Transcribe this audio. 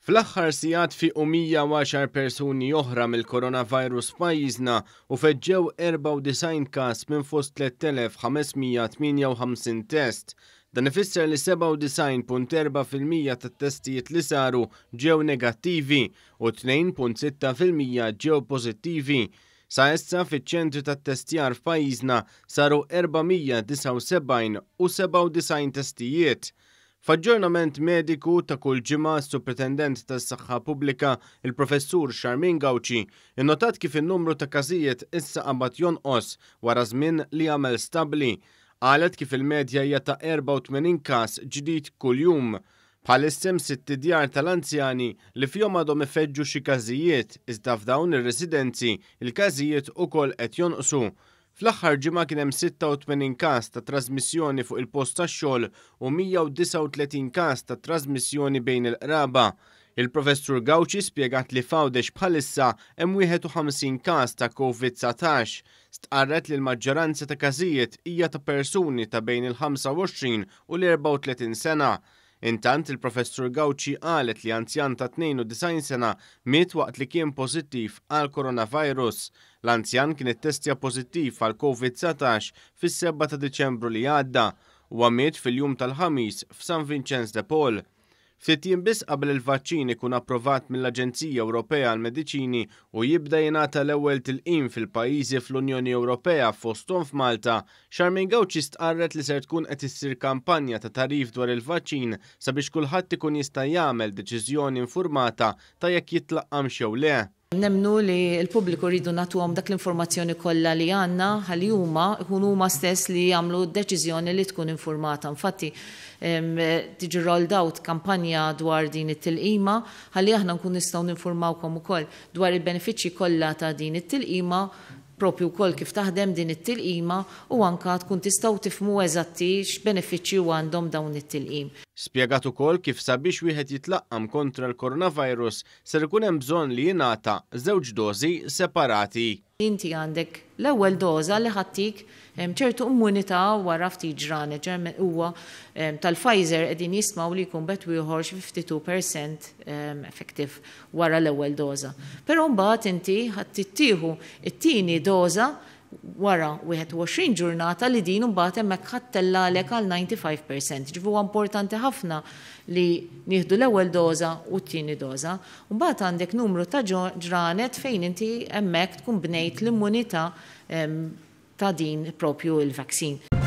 Fl-aħħar sigħat fi 110 persuni oħra mill-coronavirus f'pajjiżna u feġġew 94 każ minn fost 3558 test. Dan ifisser li 97.4% tat-testijiet li saru ġew negattivi u 2.6% ġew pożittivi. Sa issa fiċ-ċentri tat-testjar f'pajjiżna saru 479 u 97 testijiet. F'aġġornament mediku ta' kull ġimgħa s-Superintendent tas-Saħħa Pubblika il-Professur Charmin Gauci innotat kif in-numru ta' każijiet issa qabad jonqos wara żmien li għamel stabbli. Qalet kif il-medja hija ta' 84 każ ġdid kuljum. Bħalissa 6 djar tal-anzjani li fihom għadhom ifeġġu xi każijiet iżda f'dawn ir-residenzi il-każijiet ukoll qed jonqsu. Fl-aħħar ġimgħa kien hemm 86 każ ta' trasmissjoni fuq il-post tax-xogħol u 139 każ ta' trasmissjoni bejn il-qraba. Il-Professur Gauci spjegat li f'Għawdex bħalissa hemm 51 każ ta' COVID-19. Stqarret li l-maġġoranza ta' każijiet hija ta' persuni ta' bejn il-25 u l-34 sena. Intant il-Professur Gauci qalet li anzjan ta' 92 sena miet waqt li kien pożittiv għal coronavirus. L-anzjan kien ittestja pożittiv għal COVID-19 fis-7 ta' Diċembru li għadda u miet fil-jum tal-ħamis f'San Vincenz de Paul. Ftit jiem biss qabel il-vaċċin ikun approvat mill-Aġenzija Ewropea għall-Mediċini u jibda jingħata l-ewwel tilqim fil-pajjiżi fl-Unjoni Ewropea fosthom f'Malta, Charmin Gauci stqarret li ser tkun qed issir kampanja ta' tarif dwar il-vaċċin sabiex kulħadd ikun jista' jagħmel deċiżjoni infurmata ta' jekk jitlaqqam jew le. Nemnu li l-pubbliku rridu nagħtuhom dak l-informazzjoni kollha li għandna ħalli jkunu huma stess li jagħmlu d-deċiżjoni li tkun informata. Infatti tiġi rolled out kampanja dwar din it-tilqima ħalli aħna nkun nistgħu ninformawkom ukoll dwar il-benefiċċji kollha ta' din it-tilqima propju wkoll kif taħdem din it-tilqima u anke tkun tistgħu tifhmu eżatti x'benefiċċji għandhom dawn it-tilqim. Spjegat ukoll kif sabiex wieħed jitlaqqam kontra l-coronavirus ser ikun hemm bżonn li jingħata żewġ dożi separati. Inti għandek l-ewwel doża li ħattik ċertu immunità wara ftit ġranet huwa tal-Pfizer qegħdin jismaw li jkun bet ieħor 52% effettiv wara l-ewwel doża. Però mbagħad inti ħadd tittieħu it-tieni doża wara 21 ġurnata li din mbagħad hemmhekk ħattellalek għal 95%. Ġifu huwa importanti ħafna li nieħdu l-ewwel doża u t-tieni doża. Mbagħad għandek numru ta' ġranet fejn inti hemmhekk tkun bnejt l-immunità ta' din propju il-vaccine.